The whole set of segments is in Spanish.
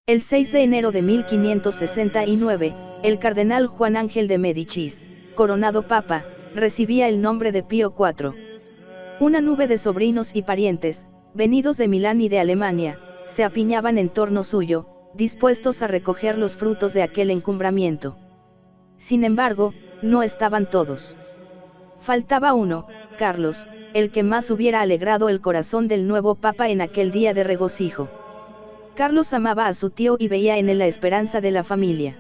El 6 de enero de 1569, el cardenal Juan Ángel de Médicis, coronado papa, recibía el nombre de Pío IV. Una nube de sobrinos y parientes, venidos de Milán y de Alemania, se apiñaban en torno suyo, dispuestos a recoger los frutos de aquel encumbramiento. Sin embargo, no estaban todos. Faltaba uno, Carlos, el que más hubiera alegrado el corazón del nuevo papa en aquel día de regocijo. Carlos amaba a su tío y veía en él la esperanza de la familia.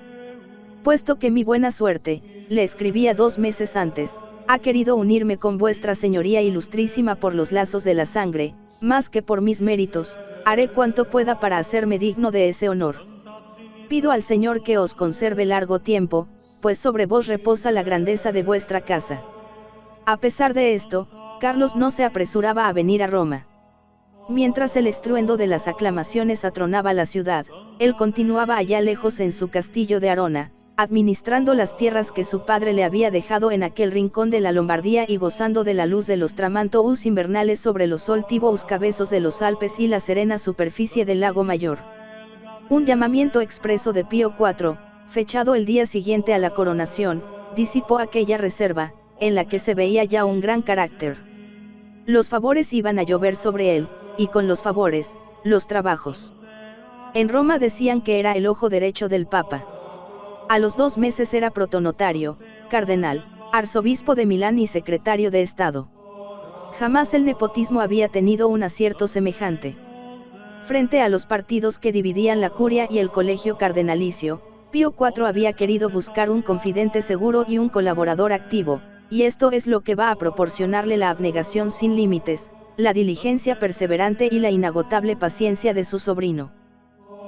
Puesto que mi buena suerte, le escribía 2 meses antes, ha querido unirme con vuestra señoría ilustrísima por los lazos de la sangre, más que por mis méritos, haré cuanto pueda para hacerme digno de ese honor. Pido al Señor que os conserve largo tiempo, pues sobre vos reposa la grandeza de vuestra casa. A pesar de esto, Carlos no se apresuraba a venir a Roma. Mientras el estruendo de las aclamaciones atronaba la ciudad, él continuaba allá lejos en su castillo de Arona, administrando las tierras que su padre le había dejado en aquel rincón de la Lombardía y gozando de la luz de los tramantos invernales sobre los altivos cabezos de los Alpes y la serena superficie del lago Mayor. Un llamamiento expreso de Pío IV, fechado el día siguiente a la coronación, disipó aquella reserva, en la que se veía ya un gran carácter. Los favores iban a llover sobre él, y con los favores, los trabajos. En Roma decían que era el ojo derecho del Papa. A los 2 meses era protonotario, cardenal, arzobispo de Milán y secretario de Estado. Jamás el nepotismo había tenido un acierto semejante. Frente a los partidos que dividían la curia y el colegio cardenalicio, Pío IV había querido buscar un confidente seguro y un colaborador activo, y esto es lo que va a proporcionarle la abnegación sin límites, la diligencia perseverante y la inagotable paciencia de su sobrino.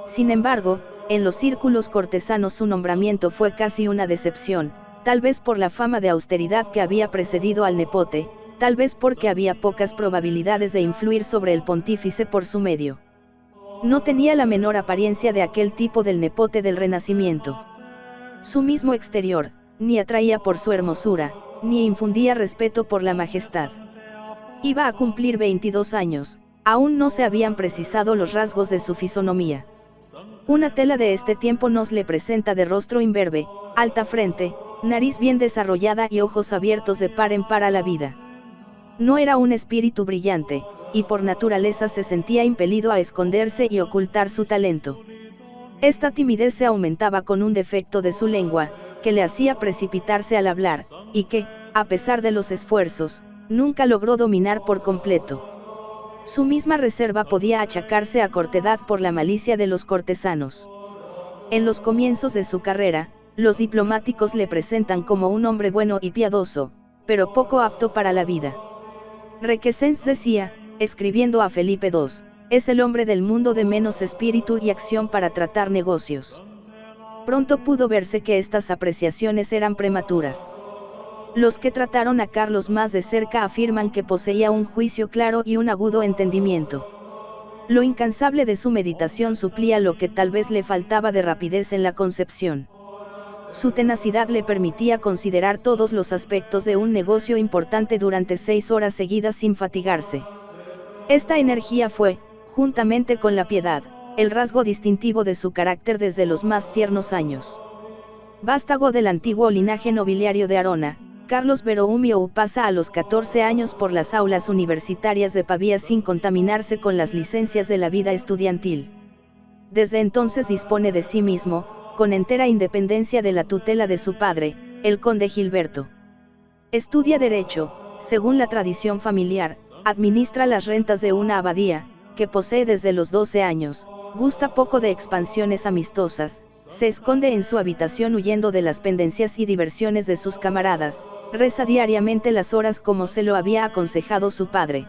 Sin embargo, en los círculos cortesanos su nombramiento fue casi una decepción, tal vez por la fama de austeridad que había precedido al nepote, tal vez porque había pocas probabilidades de influir sobre el pontífice por su medio. No tenía la menor apariencia de aquel tipo del nepote del Renacimiento. Su mismo exterior, ni atraía por su hermosura, ni infundía respeto por la majestad. Iba a cumplir 22 años, aún no se habían precisado los rasgos de su fisonomía. Una tela de este tiempo nos le presenta de rostro imberbe, alta frente, nariz bien desarrollada y ojos abiertos de par en par a la vida. No era un espíritu brillante, y por naturaleza se sentía impelido a esconderse y ocultar su talento. Esta timidez se aumentaba con un defecto de su lengua, que le hacía precipitarse al hablar, y que, a pesar de los esfuerzos, nunca logró dominar por completo. Su misma reserva podía achacarse a cortedad por la malicia de los cortesanos. En los comienzos de su carrera, los diplomáticos le presentan como un hombre bueno y piadoso, pero poco apto para la vida. Requesens decía, escribiendo a Felipe II, es el hombre del mundo de menos espíritu y acción para tratar negocios. Pronto pudo verse que estas apreciaciones eran prematuras. Los que trataron a Carlos más de cerca afirman que poseía un juicio claro y un agudo entendimiento. Lo incansable de su meditación suplía lo que tal vez le faltaba de rapidez en la concepción. Su tenacidad le permitía considerar todos los aspectos de un negocio importante durante 6 horas seguidas sin fatigarse. Esta energía fue, juntamente con la piedad, el rasgo distintivo de su carácter desde los más tiernos años. Vástago del antiguo linaje nobiliario de Arona, Carlos Borromeo pasa a los 14 años por las aulas universitarias de Pavía sin contaminarse con las licencias de la vida estudiantil. Desde entonces dispone de sí mismo, con entera independencia de la tutela de su padre, el conde Gilberto. Estudia Derecho, según la tradición familiar, administra las rentas de una abadía, que posee desde los 12 años, gusta poco de expansiones amistosas, se esconde en su habitación huyendo de las pendencias y diversiones de sus camaradas, reza diariamente las horas como se lo había aconsejado su padre.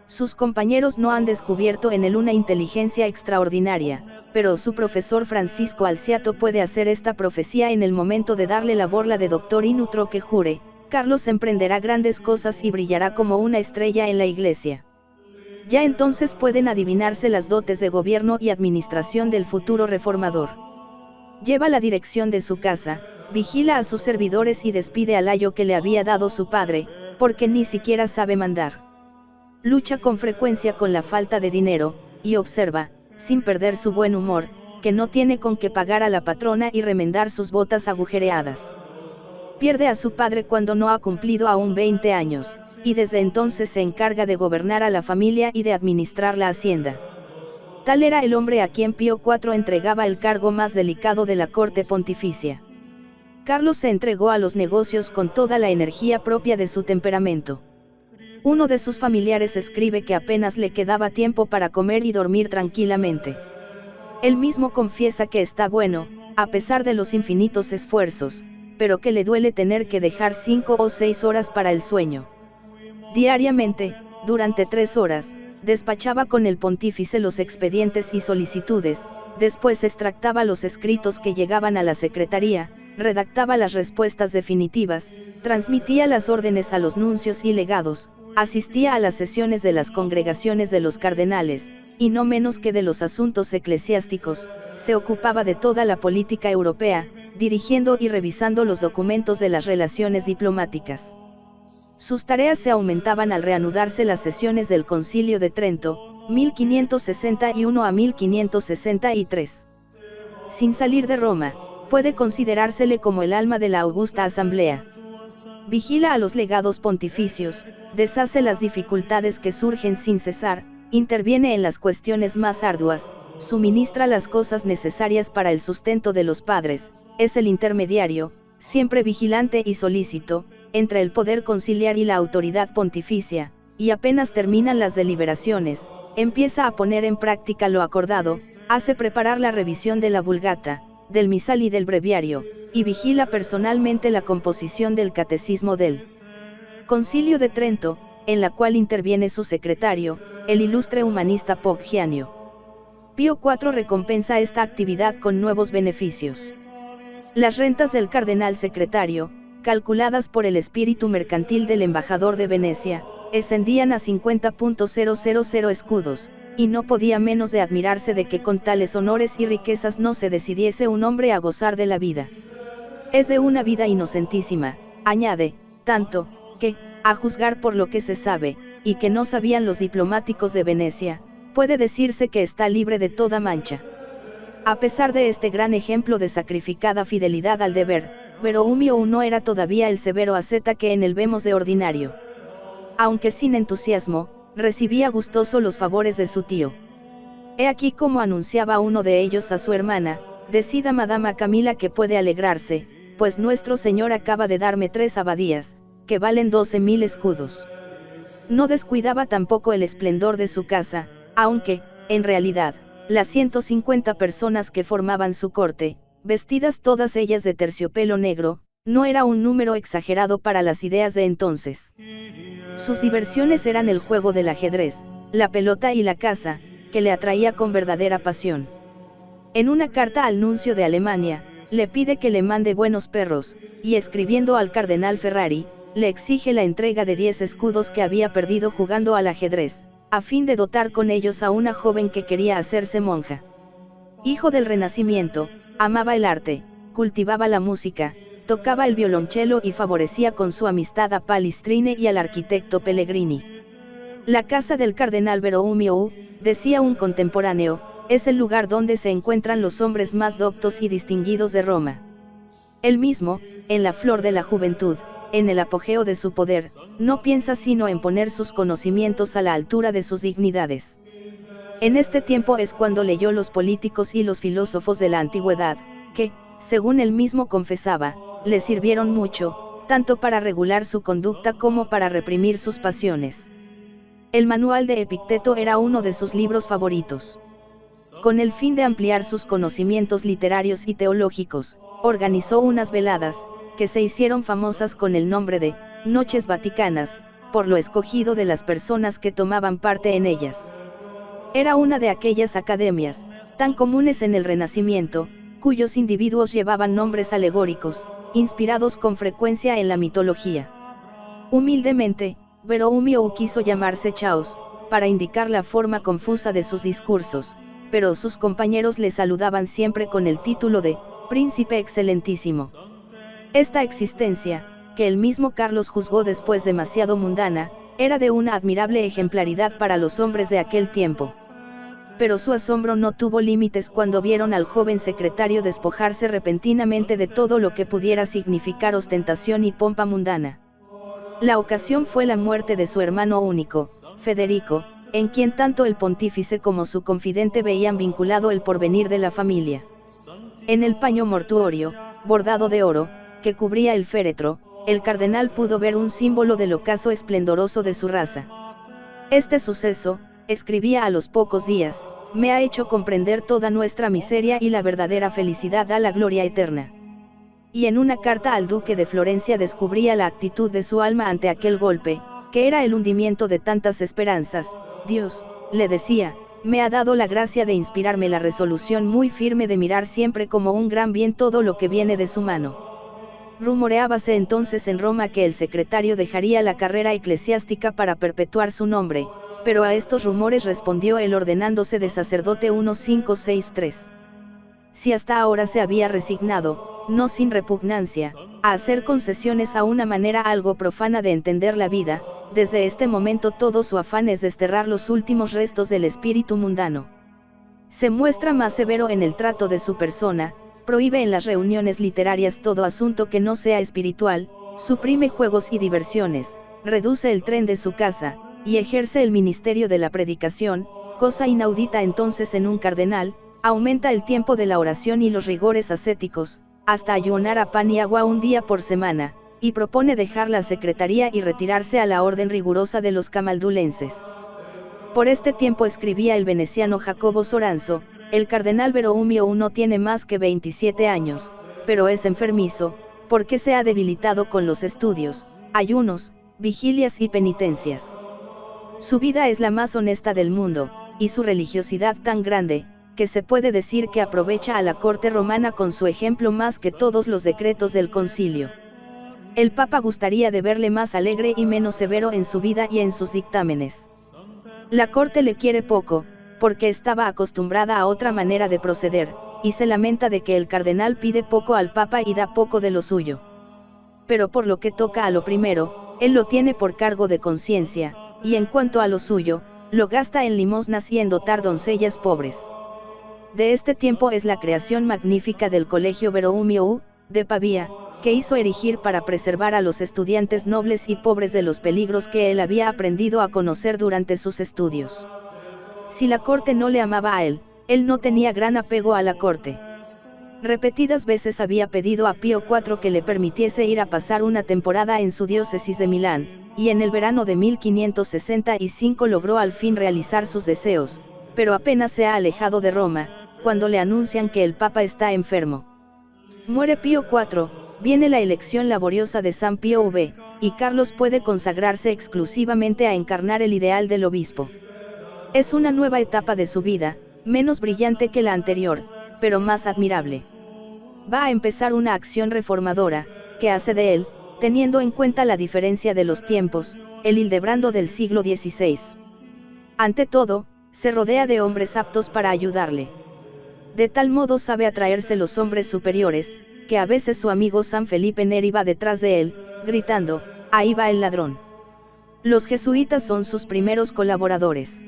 Sus compañeros no han descubierto en él una inteligencia extraordinaria, pero su profesor Francisco Alciato puede hacer esta profecía en el momento de darle la borla de doctor inutro que jure, Carlos emprenderá grandes cosas y brillará como una estrella en la iglesia. Ya entonces pueden adivinarse las dotes de gobierno y administración del futuro reformador. Lleva la dirección de su casa, vigila a sus servidores y despide al ayo que le había dado su padre, porque ni siquiera sabe mandar. Lucha con frecuencia con la falta de dinero, y observa, sin perder su buen humor, que no tiene con qué pagar a la patrona y remendar sus botas agujereadas. Pierde a su padre cuando no ha cumplido aún 20 años, y desde entonces se encarga de gobernar a la familia y de administrar la hacienda. Tal era el hombre a quien Pío IV entregaba el cargo más delicado de la corte pontificia. Carlos se entregó a los negocios con toda la energía propia de su temperamento. Uno de sus familiares escribe que apenas le quedaba tiempo para comer y dormir tranquilamente. Él mismo confiesa que está bueno, a pesar de los infinitos esfuerzos, pero que le duele tener que dejar 5 o 6 horas para el sueño. Diariamente, durante 3 horas, despachaba con el pontífice los expedientes y solicitudes, después extractaba los escritos que llegaban a la secretaría, redactaba las respuestas definitivas, transmitía las órdenes a los nuncios y legados, asistía a las sesiones de las congregaciones de los cardenales, y no menos que de los asuntos eclesiásticos, se ocupaba de toda la política europea, dirigiendo y revisando los documentos de las relaciones diplomáticas. Sus tareas se aumentaban al reanudarse las sesiones del Concilio de Trento, 1561 a 1563. Sin salir de Roma, puede considerársele como el alma de la augusta asamblea. Vigila a los legados pontificios, deshace las dificultades que surgen sin cesar, interviene en las cuestiones más arduas, suministra las cosas necesarias para el sustento de los padres, es el intermediario, siempre vigilante y solícito, entre el poder conciliar y la autoridad pontificia, y apenas terminan las deliberaciones, empieza a poner en práctica lo acordado, hace preparar la revisión de la Vulgata, del misal y del breviario, y vigila personalmente la composición del catecismo del Concilio de Trento, en la cual interviene su secretario, el ilustre humanista Poggianio. Pío IV recompensa esta actividad con nuevos beneficios. Las rentas del cardenal secretario, calculadas por el espíritu mercantil del embajador de Venecia, ascendían a 50.000 escudos, y no podía menos de admirarse de que con tales honores y riquezas no se decidiese un hombre a gozar de la vida. Es de una vida inocentísima, añade, tanto, que, a juzgar por lo que se sabe, y que no sabían los diplomáticos de Venecia, puede decirse que está libre de toda mancha. A pesar de este gran ejemplo de sacrificada fidelidad al deber, Veroumio no era todavía el severo asceta que en él vemos de ordinario. Aunque sin entusiasmo, recibía gustoso los favores de su tío. He aquí cómo anunciaba uno de ellos a su hermana: decida Madama Camila que puede alegrarse, pues nuestro Señor acaba de darme 3 abadías, que valen 12.000 escudos. No descuidaba tampoco el esplendor de su casa, aunque, en realidad, las 150 personas que formaban su corte, vestidas todas ellas de terciopelo negro, no era un número exagerado para las ideas de entonces. Sus diversiones eran el juego del ajedrez, la pelota y la caza, que le atraía con verdadera pasión. En una carta al nuncio de Alemania, le pide que le mande buenos perros, y escribiendo al cardenal Ferrari, le exige la entrega de 10 escudos que había perdido jugando al ajedrez, a fin de dotar con ellos a una joven que quería hacerse monja. Hijo del Renacimiento, amaba el arte, cultivaba la música, tocaba el violonchelo y favorecía con su amistad a Palestrina y al arquitecto Pellegrini. La casa del cardenal Veroumio, decía un contemporáneo, es el lugar donde se encuentran los hombres más doctos y distinguidos de Roma. Él mismo, en la flor de la juventud, en el apogeo de su poder, no piensa sino en poner sus conocimientos a la altura de sus dignidades. En este tiempo es cuando leyó los políticos y los filósofos de la antigüedad, que, según él mismo confesaba, le sirvieron mucho, tanto para regular su conducta como para reprimir sus pasiones. El manual de Epicteto era uno de sus libros favoritos. Con el fin de ampliar sus conocimientos literarios y teológicos, organizó unas veladas, que se hicieron famosas con el nombre de Noches Vaticanas, por lo escogido de las personas que tomaban parte en ellas. Era una de aquellas academias, tan comunes en el Renacimiento, cuyos individuos llevaban nombres alegóricos, inspirados con frecuencia en la mitología. Humildemente, Veroumio quiso llamarse Chaos, para indicar la forma confusa de sus discursos, pero sus compañeros le saludaban siempre con el título de Príncipe Excelentísimo. Esta existencia, que el mismo Carlos juzgó después demasiado mundana, era de una admirable ejemplaridad para los hombres de aquel tiempo. pero su asombro no tuvo límites cuando vieron al joven secretario despojarse repentinamente de todo lo que pudiera significar ostentación y pompa mundana. La ocasión fue la muerte de su hermano único, Federico, en quien tanto el pontífice como su confidente veían vinculado el porvenir de la familia. En el paño mortuorio, bordado de oro, que cubría el féretro, el cardenal pudo ver un símbolo del ocaso esplendoroso de su raza. Este suceso, escribía a los pocos días, me ha hecho comprender toda nuestra miseria y la verdadera felicidad a la gloria eterna. Y en una carta al duque de Florencia descubría la actitud de su alma ante aquel golpe, que era el hundimiento de tantas esperanzas. Dios, le decía, me ha dado la gracia de inspirarme la resolución muy firme de mirar siempre como un gran bien todo lo que viene de su mano. Rumoreábase entonces en Roma que el secretario dejaría la carrera eclesiástica para perpetuar su nombre, pero a estos rumores respondió él ordenándose de sacerdote 1563. Si hasta ahora se había resignado, no sin repugnancia, a hacer concesiones a una manera algo profana de entender la vida, desde este momento todo su afán es desterrar los últimos restos del espíritu mundano. Se muestra más severo en el trato de su persona, prohíbe en las reuniones literarias todo asunto que no sea espiritual, suprime juegos y diversiones, reduce el tren de su casa, y ejerce el ministerio de la predicación, cosa inaudita entonces en un cardenal, aumenta el tiempo de la oración y los rigores ascéticos, hasta ayunar a pan y agua un día por semana, y propone dejar la secretaría y retirarse a la orden rigurosa de los camaldulenses. Por este tiempo escribía el veneciano Jacobo Soranzo, el cardenal Borromeo no tiene más que 27 años, pero es enfermizo, porque se ha debilitado con los estudios, ayunos, vigilias y penitencias. Su vida es la más honesta del mundo, y su religiosidad tan grande, que se puede decir que aprovecha a la corte romana con su ejemplo más que todos los decretos del concilio. El Papa gustaría de verle más alegre y menos severo en su vida y en sus dictámenes. La corte le quiere poco, porque estaba acostumbrada a otra manera de proceder, y se lamenta de que el cardenal pide poco al Papa y da poco de lo suyo. Pero por lo que toca a lo primero, él lo tiene por cargo de conciencia, y en cuanto a lo suyo, lo gasta en limosnas y en dotar doncellas pobres. De este tiempo es la creación magnífica del Colegio Borromeo, de Pavía, que hizo erigir para preservar a los estudiantes nobles y pobres de los peligros que él había aprendido a conocer durante sus estudios. Si la corte no le amaba a él no tenía gran apego a la corte. Repetidas veces había pedido a Pío IV que le permitiese ir a pasar una temporada en su diócesis de Milán, y en el verano de 1565 logró al fin realizar sus deseos, pero apenas se ha alejado de Roma, cuando le anuncian que el Papa está enfermo. Muere Pío IV, viene la elección laboriosa de San Pío V, y Carlos puede consagrarse exclusivamente a encarnar el ideal del obispo. Es una nueva etapa de su vida, menos brillante que la anterior, pero más admirable. Va a empezar una acción reformadora, que hace de él, teniendo en cuenta la diferencia de los tiempos, el Hildebrando del siglo XVI. Ante todo, se rodea de hombres aptos para ayudarle. De tal modo sabe atraerse los hombres superiores, que a veces su amigo San Felipe Neri va detrás de él, gritando, ahí va el ladrón. Los jesuitas son sus primeros colaboradores.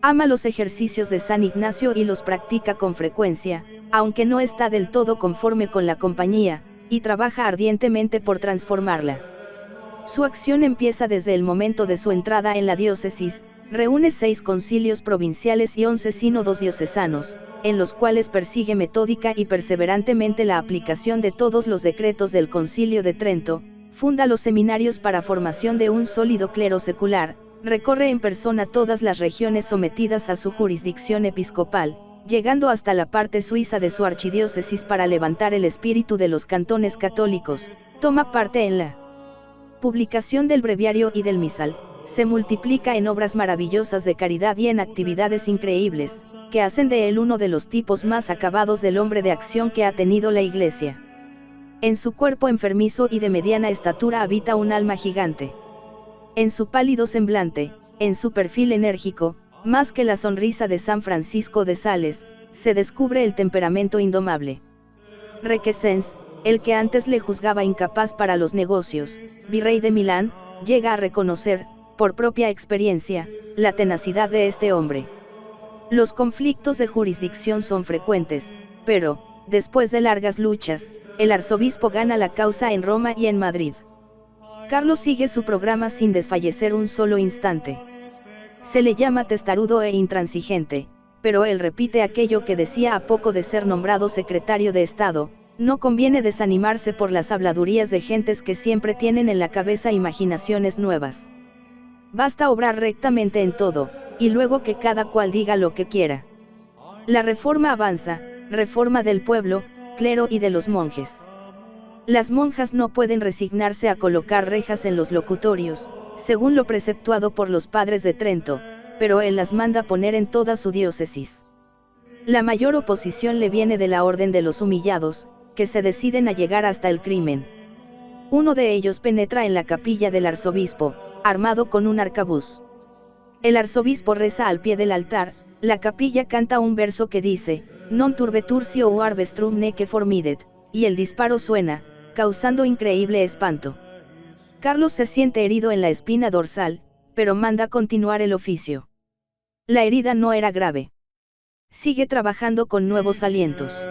Ama los ejercicios de San Ignacio y los practica con frecuencia, aunque no está del todo conforme con la compañía, y trabaja ardientemente por transformarla. Su acción empieza desde el momento de su entrada en la diócesis, reúne 6 concilios provinciales y 11 sínodos diocesanos, en los cuales persigue metódica y perseverantemente la aplicación de todos los decretos del Concilio de Trento, funda los seminarios para formación de un sólido clero secular, recorre en persona todas las regiones sometidas a su jurisdicción episcopal, llegando hasta la parte suiza de su archidiócesis para levantar el espíritu de los cantones católicos, toma parte en la publicación del breviario y del misal, se multiplica en obras maravillosas de caridad y en actividades increíbles, que hacen de él uno de los tipos más acabados del hombre de acción que ha tenido la Iglesia. En su cuerpo enfermizo y de mediana estatura habita un alma gigante. En su pálido semblante, en su perfil enérgico, más que la sonrisa de San Francisco de Sales, se descubre el temperamento indomable. Requesens, el que antes le juzgaba incapaz para los negocios, virrey de Milán, llega a reconocer, por propia experiencia, la tenacidad de este hombre. Los conflictos de jurisdicción son frecuentes, pero, después de largas luchas, el arzobispo gana la causa en Roma y en Madrid. Carlos sigue su programa sin desfallecer un solo instante. Se le llama testarudo e intransigente, pero él repite aquello que decía a poco de ser nombrado secretario de Estado: no conviene desanimarse por las habladurías de gentes que siempre tienen en la cabeza imaginaciones nuevas. Basta obrar rectamente en todo, y luego que cada cual diga lo que quiera. La reforma avanza, reforma del pueblo, clero y de los monjes. Las monjas no pueden resignarse a colocar rejas en los locutorios, según lo preceptuado por los padres de Trento, pero él las manda poner en toda su diócesis. La mayor oposición le viene de la orden de los humillados, que se deciden a llegar hasta el crimen. Uno de ellos penetra en la capilla del arzobispo, armado con un arcabuz. El arzobispo reza al pie del altar, la capilla canta un verso que dice: non turbeturcio o arbestrum neque formidet, y el disparo suena, causando increíble espanto. Carlos se siente herido en la espina dorsal, pero manda continuar el oficio. La herida no era grave. Sigue trabajando con nuevos alientos.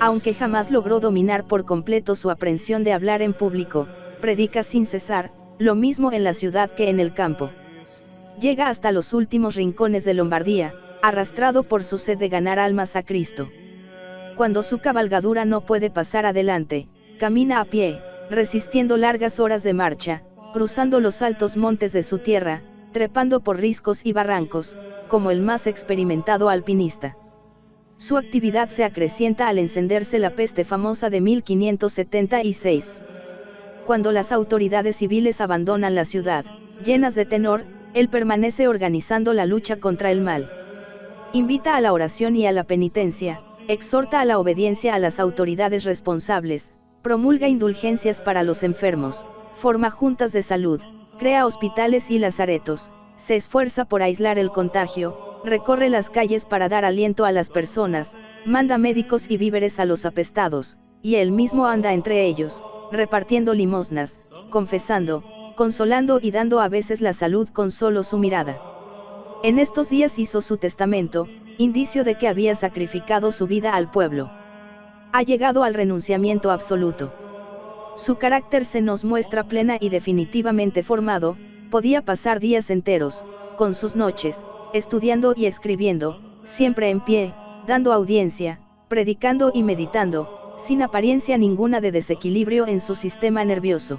Aunque jamás logró dominar por completo su aprensión de hablar en público, predica sin cesar, lo mismo en la ciudad que en el campo. Llega hasta los últimos rincones de Lombardía, arrastrado por su sed de ganar almas a Cristo. Cuando su cabalgadura no puede pasar adelante, camina a pie, resistiendo largas horas de marcha, cruzando los altos montes de su tierra, trepando por riscos y barrancos, como el más experimentado alpinista. Su actividad se acrecienta al encenderse la peste famosa de 1576. Cuando las autoridades civiles abandonan la ciudad, llenas de temor, él permanece organizando la lucha contra el mal. Invita a la oración y a la penitencia, exhorta a la obediencia a las autoridades responsables, promulga indulgencias para los enfermos, forma juntas de salud, crea hospitales y lazaretos, se esfuerza por aislar el contagio, recorre las calles para dar aliento a las personas, manda médicos y víveres a los apestados, y él mismo anda entre ellos, repartiendo limosnas, confesando, consolando y dando a veces la salud con solo su mirada. En estos días hizo su testamento, indicio de que había sacrificado su vida al pueblo. Ha llegado al renunciamiento absoluto. Su carácter se nos muestra plena y definitivamente formado. Podía pasar días enteros, con sus noches, estudiando y escribiendo, siempre en pie, dando audiencia, predicando y meditando, sin apariencia ninguna de desequilibrio en su sistema nervioso.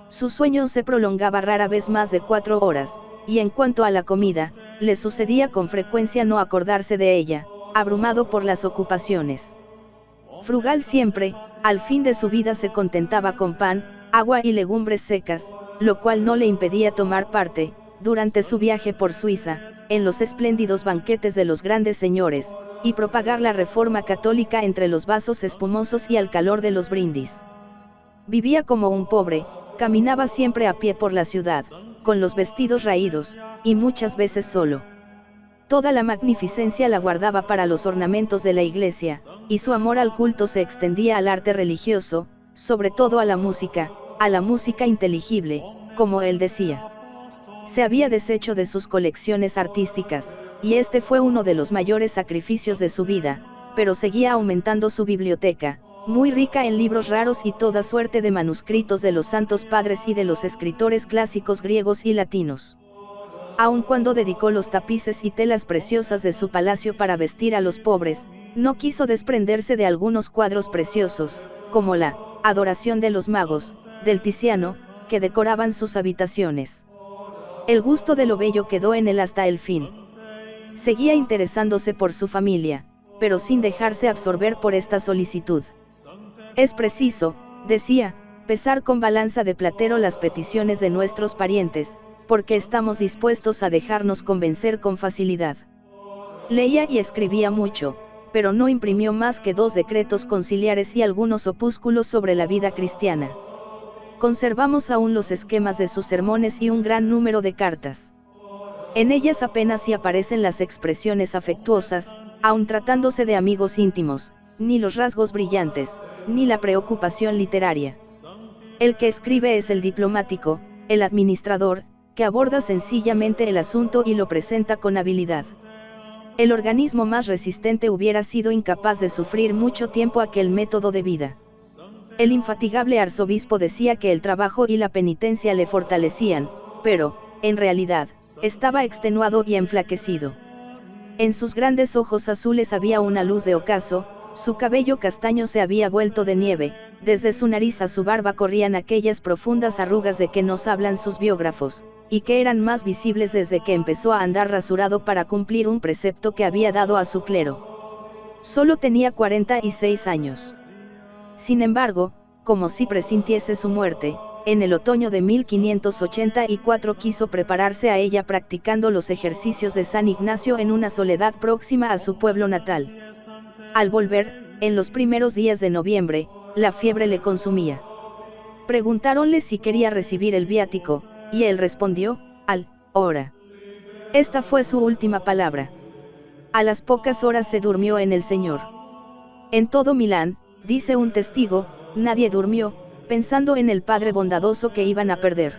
Su sueño se prolongaba rara vez más de 4 horas, y en cuanto a la comida, le sucedía con frecuencia no acordarse de ella, abrumado por las ocupaciones. Frugal siempre, al fin de su vida se contentaba con pan, agua y legumbres secas, lo cual no le impedía tomar parte, durante su viaje por Suiza, en los espléndidos banquetes de los grandes señores, y propagar la reforma católica entre los vasos espumosos y al calor de los brindis. Vivía como un pobre, caminaba siempre a pie por la ciudad, con los vestidos raídos, y muchas veces solo. Toda la magnificencia la guardaba para los ornamentos de la iglesia, y su amor al culto se extendía al arte religioso, sobre todo a la música inteligible, como él decía. Se había deshecho de sus colecciones artísticas, y este fue uno de los mayores sacrificios de su vida, pero seguía aumentando su biblioteca, muy rica en libros raros y toda suerte de manuscritos de los santos padres y de los escritores clásicos griegos y latinos. Aun cuando dedicó los tapices y telas preciosas de su palacio para vestir a los pobres, no quiso desprenderse de algunos cuadros preciosos, como la Adoración de los Magos, del Tiziano, que decoraban sus habitaciones. El gusto de lo bello quedó en él hasta el fin. Seguía interesándose por su familia, pero sin dejarse absorber por esta solicitud. Es preciso, decía, pesar con balanza de platero las peticiones de nuestros parientes, porque estamos dispuestos a dejarnos convencer con facilidad. Leía y escribía mucho, pero no imprimió más que 2 decretos conciliares y algunos opúsculos sobre la vida cristiana. Conservamos aún los esquemas de sus sermones y un gran número de cartas. En ellas apenas si aparecen las expresiones afectuosas, aun tratándose de amigos íntimos, ni los rasgos brillantes, ni la preocupación literaria. El que escribe es el diplomático, el administrador, que aborda sencillamente el asunto y lo presenta con habilidad. El organismo más resistente hubiera sido incapaz de sufrir mucho tiempo aquel método de vida. El infatigable arzobispo decía que el trabajo y la penitencia le fortalecían, pero, en realidad, estaba extenuado y enflaquecido. En sus grandes ojos azules había una luz de ocaso, su cabello castaño se había vuelto de nieve, desde su nariz a su barba corrían aquellas profundas arrugas de que nos hablan sus biógrafos, y que eran más visibles desde que empezó a andar rasurado para cumplir un precepto que había dado a su clero. Solo tenía 46 años. Sin embargo, como si presintiese su muerte, en el otoño de 1584 quiso prepararse a ella practicando los ejercicios de San Ignacio en una soledad próxima a su pueblo natal. Al volver, en los primeros días de noviembre, la fiebre le consumía. Preguntáronle si quería recibir el viático, y él respondió, hora. Esta fue su última palabra. A las pocas horas se durmió en el Señor. En todo Milán, dice un testigo, nadie durmió, pensando en el Padre bondadoso que iban a perder.